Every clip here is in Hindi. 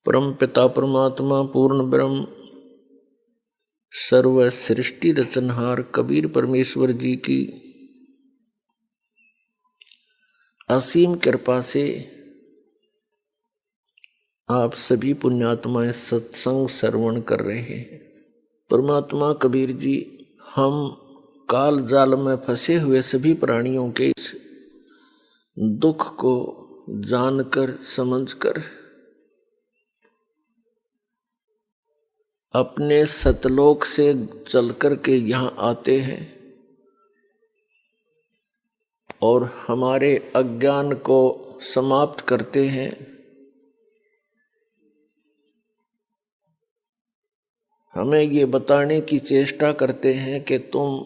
परम पिता परमात्मा पूर्ण ब्रह्म सर्व सृष्टि रचनहार कबीर परमेश्वर जी की असीम कृपा से आप सभी पुण्यात्माएं सत्संग श्रवण कर रहे हैं। परमात्मा कबीर जी हम काल जाल में फंसे हुए सभी प्राणियों के इस दुख को जानकर समझकर अपने सतलोक से चलकर के यहाँ आते हैं और हमारे अज्ञान को समाप्त करते हैं। हमें ये बताने की चेष्टा करते हैं कि तुम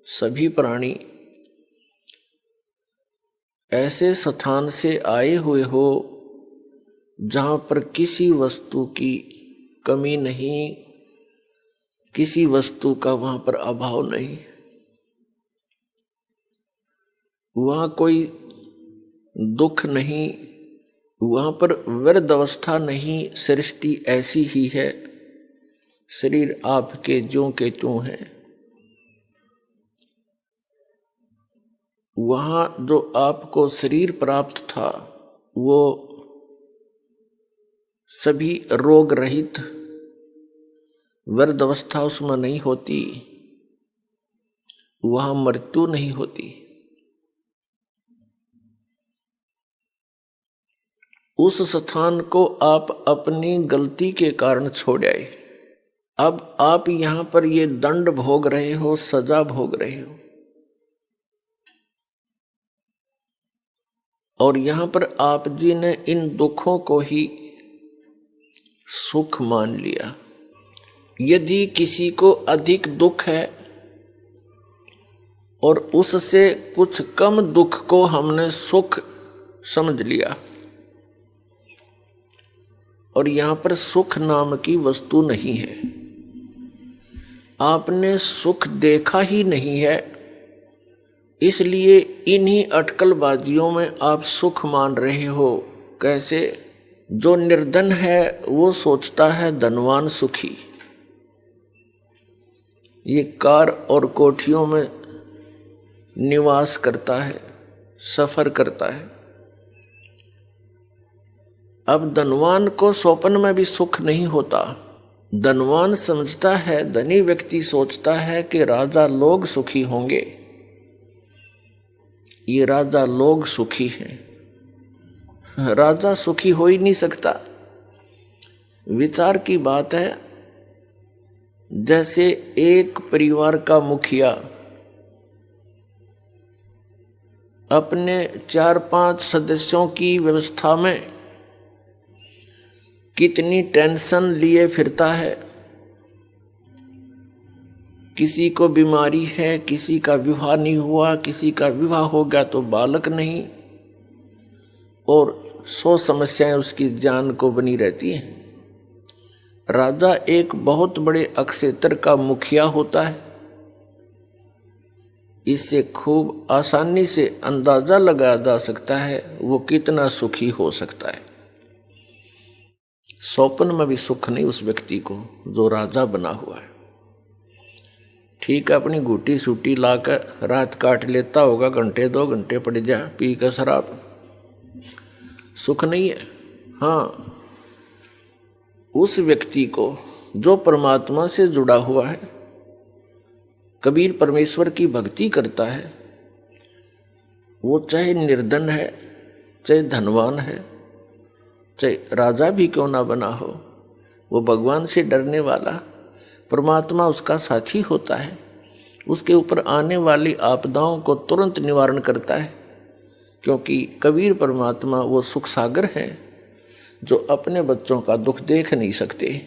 सभी प्राणी ऐसे स्थान से आए हुए हो जहाँ पर किसी वस्तु की कमी नहीं, किसी वस्तु का वहाँ पर अभाव नहीं, वहाँ कोई दुख नहीं, वहाँ पर व्यर्थ अवस्था नहीं। सृष्टि ऐसी ही है, शरीर आपके ज्यों के त्यों हैं। वहाँ जो आपको शरीर प्राप्त था वो सभी रोग रहित, व्यर्थ अवस्था उसमें नहीं होती, वहाँ मृत्यु नहीं होती। उस स्थान को आप अपनी गलती के कारण छोड़ आए। अब आप यहाँ पर ये दंड भोग रहे हो, सजा भोग रहे हो, और यहाँ पर आप जी ने इन दुखों को ही सुख मान लिया। यदि किसी को अधिक दुख है और उससे कुछ कम दुख को हमने सुख समझ लिया, और यहाँ पर सुख नाम की वस्तु नहीं है, आपने सुख देखा ही नहीं है, इसलिए इन्हीं अटकलबाजियों में आप सुख मान रहे हो। कैसे? जो निर्धन है वो सोचता है धनवान सुखी, ये कार और कोठियों में निवास करता है, सफर करता है। अब धनवान को स्वप्न में भी सुख नहीं होता। धनवान समझता है, धनी व्यक्ति सोचता है कि राजा लोग सुखी होंगे, ये राजा लोग सुखी हैं। राजा सुखी हो ही नहीं सकता। विचार की बात है, जैसे एक परिवार का मुखिया अपने 4-5 सदस्यों की व्यवस्था में कितनी टेंशन लिए फिरता है। किसी को बीमारी है, किसी का विवाह नहीं हुआ, किसी का विवाह हो गया तो बालक नहीं, और 100 समस्याएं उसकी जान को बनी रहती हैं। राजा एक बहुत बड़े अक्षेत्र का मुखिया होता है। इससे खूब आसानी से अंदाजा लगाया जा सकता है वो कितना सुखी हो सकता है। स्वप्न में भी सुख नहीं उस व्यक्ति को जो राजा बना हुआ है। ठीक है, अपनी घूटी सूटी लाकर रात काट लेता होगा, घंटे 2 घंटे पड़ जा पी कर शराब, सुख नहीं है। हाँ, उस व्यक्ति को जो परमात्मा से जुड़ा हुआ है, कबीर परमेश्वर की भक्ति करता है, वो चाहे निर्धन है, चाहे धनवान है, चाहे राजा भी क्यों ना बना हो, वो भगवान से डरने वाला, परमात्मा उसका साथी होता है। उसके ऊपर आने वाली आपदाओं को तुरंत निवारण करता है, क्योंकि कबीर परमात्मा वो सुख सागर है जो अपने बच्चों का दुख देख नहीं सकते।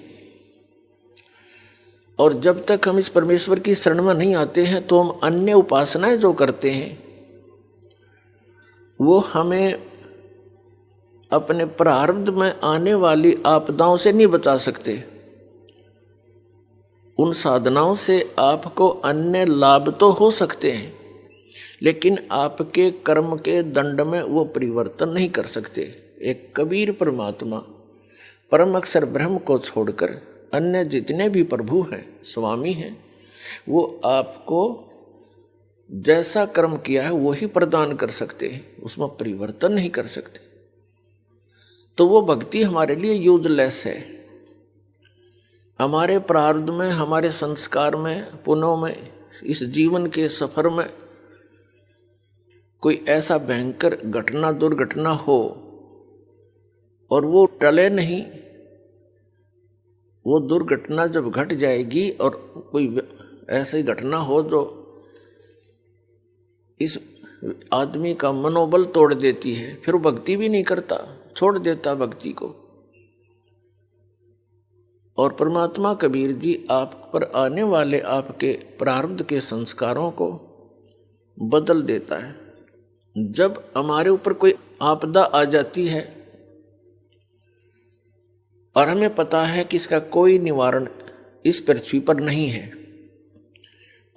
और जब तक हम इस परमेश्वर की शरण में नहीं आते हैं तो हम अन्य उपासनाएं जो करते हैं वो हमें अपने प्रारब्ध में आने वाली आपदाओं से नहीं बचा सकते। उन साधनाओं से आपको अन्य लाभ तो हो सकते हैं, लेकिन आपके कर्म के दंड में वो परिवर्तन नहीं कर सकते। एक कबीर परमात्मा परम अक्षर ब्रह्म को छोड़कर अन्य जितने भी प्रभु हैं, स्वामी हैं, वो आपको जैसा कर्म किया है वो ही प्रदान कर सकते हैं, उसमें परिवर्तन नहीं कर सकते। तो वो भक्ति हमारे लिए यूजलेस है। हमारे प्रारब्ध में, हमारे संस्कार में, पुण्यों में, इस जीवन के सफर में कोई ऐसा भयंकर घटना, दुर्घटना हो और वो टले नहीं, वो दुर्घटना जब घट जाएगी और कोई ऐसी घटना हो जो इस आदमी का मनोबल तोड़ देती है, फिर वो भक्ति भी नहीं करता, छोड़ देता भक्ति को। और परमात्मा कबीर जी आप पर आने वाले आपके प्रारब्ध के संस्कारों को बदल देता है। जब हमारे ऊपर कोई आपदा आ जाती है और हमें पता है कि इसका कोई निवारण इस पृथ्वी पर नहीं है,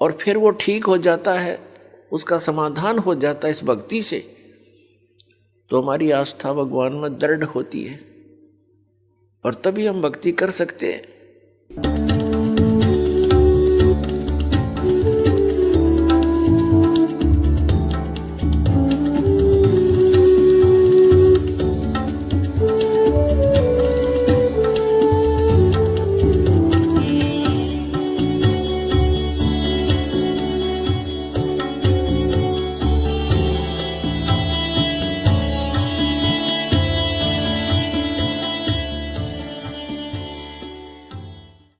और फिर वो ठीक हो जाता है, उसका समाधान हो जाता है इस भक्ति से, तो हमारी आस्था भगवान में दृढ़ होती है और तभी हम भक्ति कर सकते हैं।